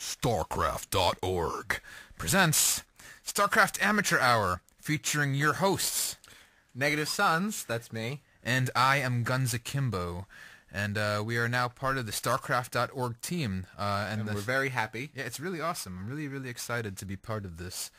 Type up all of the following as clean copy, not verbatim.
Starcraft.org presents Starcraft Amateur Hour, featuring your hosts, Negative Suns, that's me. and I am Gunsakimbo, and we are now part of the Starcraft.org team. And we're very happy. Yeah, it's really awesome. I'm really, really excited to be part of this.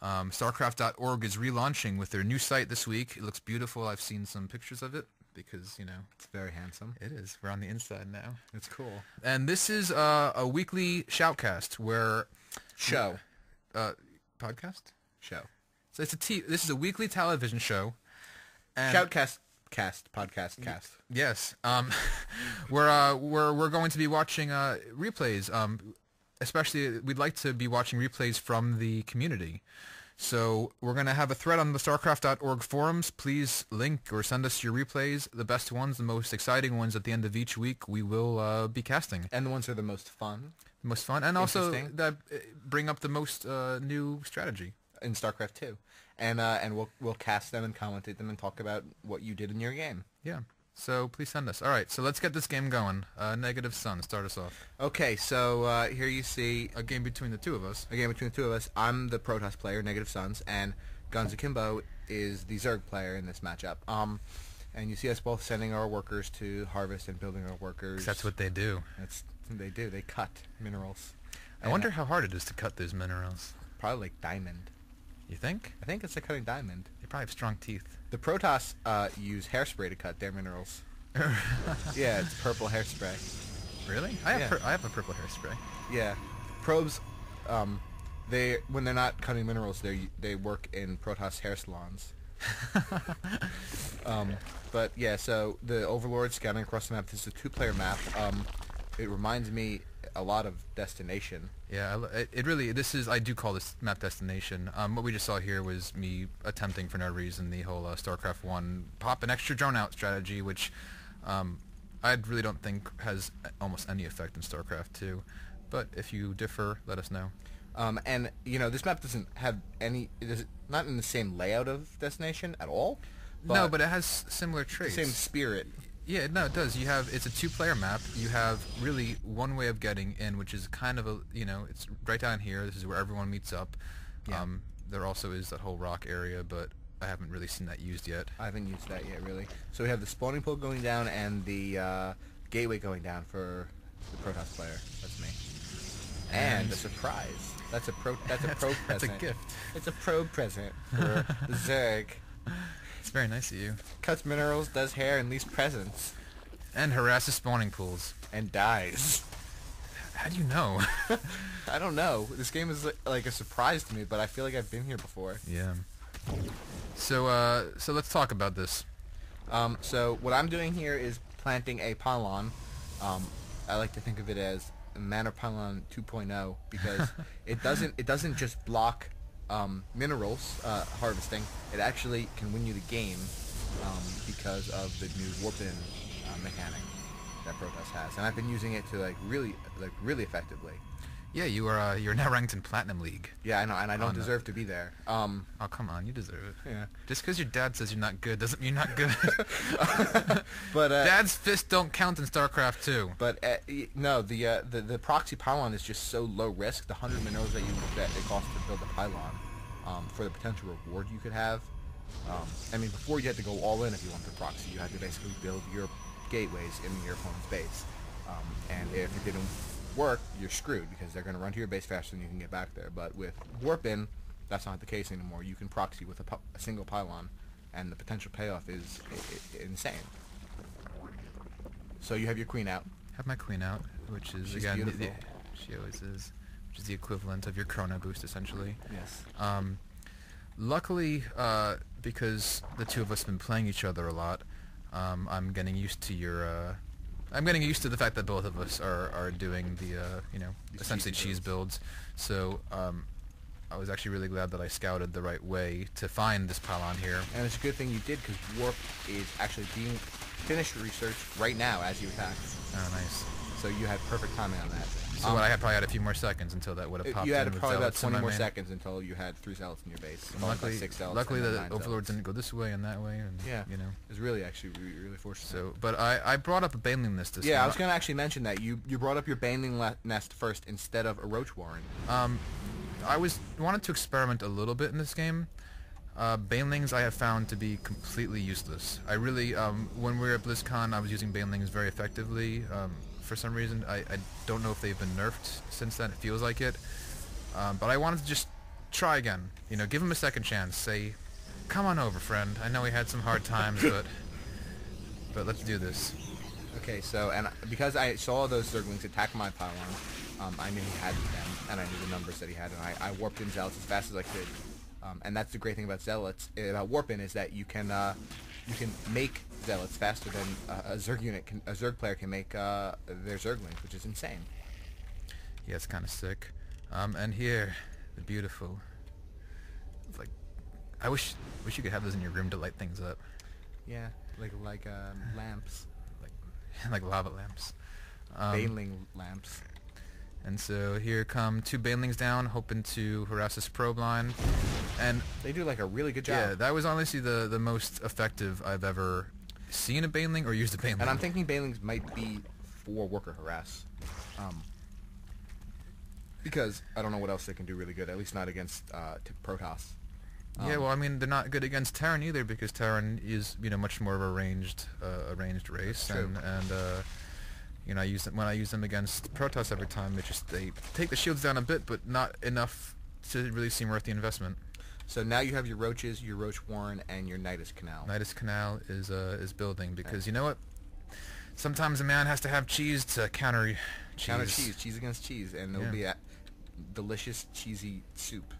Starcraft.org is relaunching with their new site this week. It looks beautiful. I've seen some pictures of it because, you know, It's very handsome. it is. We're on the inside now. It's cool. And this is a weekly shoutcast where... Show. Podcast? Show. So this is a weekly television show. And Shoutcast. Podcast. Yes. We're going to be watching replays. Especially, we'd like to be watching replays from the community. So we're going to have a thread on the StarCraft.org forums. Please link or send us your replays, the best ones, the most exciting ones at the end of each week we will be casting. And the ones that are the most fun. The most fun, and also Interesting. that bring up the most new strategy. In StarCraft 2. And we'll cast them and commentate them and talk about what you did in your game. Yeah. So please send us. All right, so let's get this game going. Negative Sun, start us off. Okay, so here you see A game between the two of us. a game between the two of us. I'm the Protoss player, Negative Suns, and Gunsakimbo is the Zerg player in this matchup. And you see us both sending our workers to harvest and building our workers. 'Cause that's what they do. They do. They cut minerals. I wonder how hard it is to cut those minerals. Probably like diamond. You think? I think it's like cutting diamond. They probably have strong teeth. The Protoss use hairspray to cut their minerals. Yeah, it's purple hairspray. Really? I have a purple hairspray. Yeah, probes. When they're not cutting minerals, they work in Protoss hair salons. But yeah, so the Overlord scouting across the map. This is a two-player map. It reminds me a lot of Destination. Yeah, I do call this map Destination. What we just saw here was me attempting for no reason the whole StarCraft 1 pop an extra drone out strategy, which I really don't think has almost any effect in StarCraft 2. But if you differ, let us know. And you know, this map doesn't have any. It is not in the same layout of Destination at all. No, but it has similar traits. The same spirit. Yeah, no, it does. It's a two-player map. You have really one way of getting in, which is kind of it's right down here. This is where everyone meets up. Yeah. There also is that whole rock area, but I haven't really seen that used yet. I haven't used that yet, really. So we have the spawning pool going down and the gateway going down for the Protoss player. That's me. And a surprise. That's a probe present. That's a gift. It's a probe present for the Zerg. It's very nice of you. Cuts minerals, does hair, and leaves presents. And harasses spawning pools. And dies. How do you know? I don't know. This game is like a surprise to me, but I feel like I've been here before. Yeah. So let's talk about this. So what I'm doing here is planting a pylon. I like to think of it as Manor Pylon 2.0 because it doesn't just block minerals harvesting. It actually can win you the game because of the new warp-in mechanic that Protoss has, and I've been using it to really effectively. Yeah, you're now ranked in Platinum League. Yeah, I know, and I don't deserve to be there. Oh, come on, you deserve it. Yeah. Just because your dad says you're not good doesn't mean you're not good. But Dad's fists don't count in StarCraft 2. But no, the proxy pylon is just so low risk. The 100 minerals that it costs to build the pylon, for the potential reward you could have. I mean, before you had to go all in if you want the proxy. You had to basically build your gateways in your opponent's base, and if it didn't work, you're screwed because they're going to run to your base faster than you can get back there. But with warp-in, that's not the case anymore. You can proxy with a single pylon, and the potential payoff is insane. So you have your queen out. Have my queen out, which is She's again beautiful. she always is, which is the equivalent of your chrono boost essentially. Yes. Luckily, because the two of us have been playing each other a lot, I'm getting used to I'm getting used to the fact that both of us are doing the These essentially cheese builds. So I was actually really glad that I scouted the right way to find this pylon here. And it's a good thing you did because warp is actually being finished research right now as you attack. Oh, nice. So you had perfect timing on that. So what, I had probably had a few more seconds until that would have popped in. You had with probably about zealots in 20 my more main. seconds until you had 3 zealots in your base. And luckily, 6 zealots luckily and then the 9 overlord zealots. didn't go this way and that way, and Yeah, you know. it was really actually really fortunate. So, but I brought up a Baneling list this yeah, time. I was going to actually mention that you brought up your Baneling nest first instead of a Roach Warren. I wanted to experiment a little bit in this game. Banelings I have found to be completely useless. I really, when we were at BlizzCon, I was using Banelings very effectively. For some reason, I don't know if they've been nerfed since then. It feels like it. But I wanted to just try again. You know, give him a second chance. Say, come on over, friend. I know we had some hard times, but let's do this. Okay, so, and because I saw those Zerglings attack my pylon, I knew he had them, and I knew the numbers that he had, and I warped in Zealots as fast as I could. And that's the great thing about Zealots, about warping, is that you can make Zealots faster than a Zerg player can make their Zerglings, which is insane. Yeah, it's kind of sick. And here, the beautiful. It's like, I wish you could have those in your room to light things up. Yeah, like lamps. Like lava lamps. Baneling lamps. And so here come 2 Banelings down, hoping to harass this probe line. And they do like a really good job. Yeah, that was honestly the most effective I've ever seen a Baneling or used a Baneling. And I'm thinking Banelings might be for worker harass. Because I don't know what else they can do really good, at least not against Protoss. Yeah, well, I mean, they're not good against Terran either, because Terran is, you know, much more of a ranged race, and you know, when I use them against Protoss every time, they take the shields down a bit, but not enough to really seem worth the investment. So now you have your Roaches, your Roach Warren, and your Nidus Canal. Nidus Canal is building, because you know what? Sometimes a man has to have cheese to counter cheese. Counter cheese against cheese, and it'll be a delicious cheesy soup.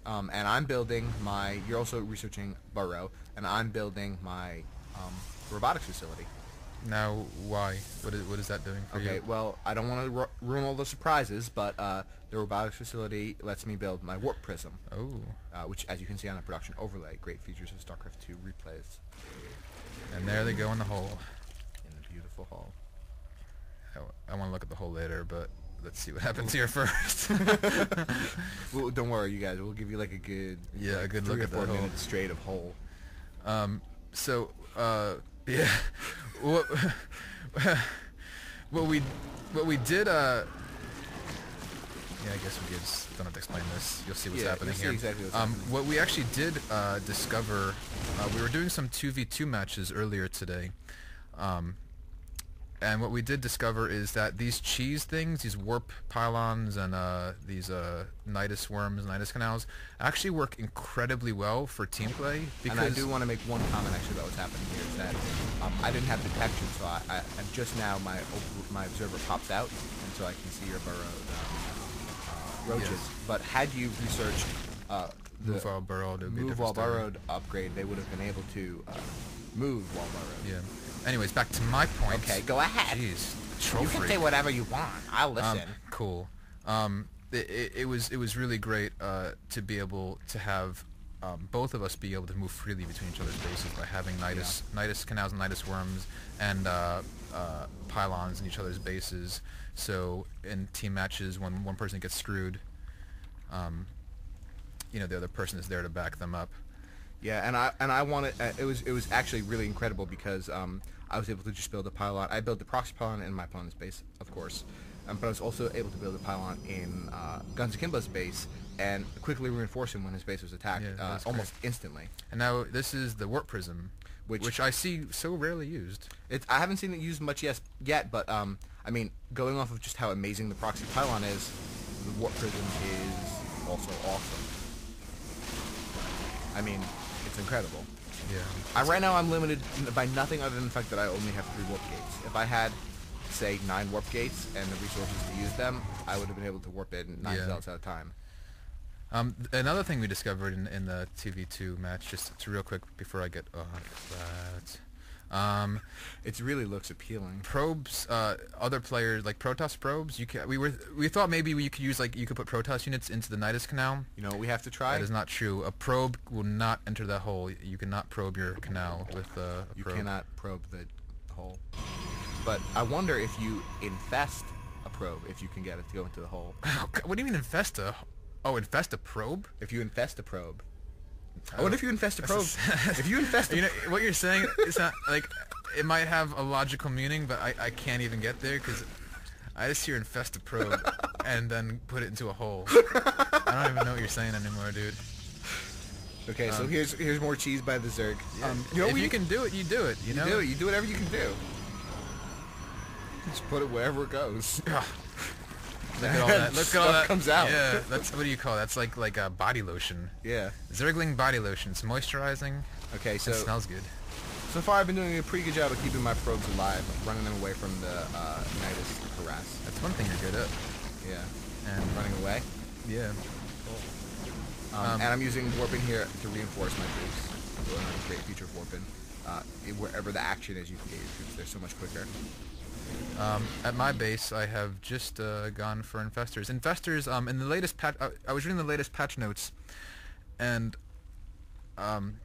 And I'm building my. You're also researching Burrow, and I'm building my robotics facility. Now, why? What is that doing for you? Okay, well, I don't want to ruin all the surprises, but the robotics facility lets me build my warp prism. Oh. Which, as you can see on the production overlay, great features of Starcraft 2 replays. And there they go in the hole. In the beautiful hole. I want to look at the hole later, but let's see what happens here first. Well, don't worry, you guys. We'll give you like a good a good look at the 3 or 4 hole. minutes straight of hole. Yeah, what we did. Yeah, I guess we just don't have to explain this. You'll see what's happening here. Exactly what's happening. What we actually did discover, we were doing some 2v2 matches earlier today. And what we did discover is that these cheese things, these warp pylons and these Nidus worms, Nidus canals, actually work incredibly well for team play. Because and I do want to make one comment actually about what's happening here, is that I didn't have detection, so I just now my observer pops out, and so I can see your burrowed roaches. Yes. But had you researched the move while burrowed, it would be a move different while story. burrowed upgrade, they would have been able to move while burrowed. Yeah. Anyways, back to my point. Okay, go ahead. Jeez, You can say whatever you want. I'll listen. Cool. It was really great to be able to have both of us be able to move freely between each other's bases by having Nidus canals and Nidus worms and pylons in each other's bases. So in team matches, when one person gets screwed, you know, the other person is there to back them up. Yeah, and I wanted it was actually really incredible because I was able to just build a pylon. I built the proxy pylon in my opponent's base, of course, but I was also able to build a pylon in Gunsakimbo's base and quickly reinforce him when his base was attacked, almost instantly. And now this is the warp prism, which I see so rarely used. I haven't seen it used much yet, but I mean, going off of just how amazing the proxy pylon is, the warp prism is also awesome. I mean, it's incredible. Yeah. Right now I'm limited by nothing other than the fact that I only have 3 warp gates. If I had, say, 9 warp gates and the resources to use them, I would have been able to warp in 9 zealots at a time. Another thing we discovered in the TV2 match, just real quick before I get off that. It really looks appealing. Probes, other players like Protoss probes. We thought maybe you could put Protoss units into the Nidus canal. You know what we have to try? That is not true. A probe will not enter that hole. You cannot probe your canal with a probe. You cannot probe the hole. But I wonder if you infest a probe if you can get it to go into the hole. Oh, God, what do you mean infesta? Oh, infest a probe? If you infest a probe. What if you infest a That's probe? If you infest a you know, what you're saying is not, like, it might have a logical meaning, but I can't even get there, because I just hear infest a probe and then put it into a hole. I don't even know what you're saying anymore, dude. Okay, so here's more cheese by the Zerg. You know, if you can do it, you do it, you know? Do it. You do whatever you can do. Just put it wherever it goes. Look at all that. Look at all that. Comes out. Yeah, that's, what do you call it? That's like a body lotion. Yeah. Zergling body lotion. It's moisturizing. Okay, so it smells good. So far, I've been doing a pretty good job of keeping my probes alive, running them away from the Nidus harass. That's one thing you're good at. Yeah. And running away. Yeah. And I'm using warping here to reinforce my troops. Another great feature of warping. Wherever the action is, you can get your troops there so much quicker. At my base, I have just gone for infestors. Infestors, in the latest patch, I was reading the latest patch notes, and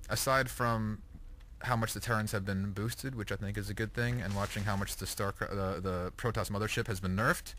aside from how much the Terrans have been boosted, which I think is a good thing, and watching how much the Protoss mothership has been nerfed,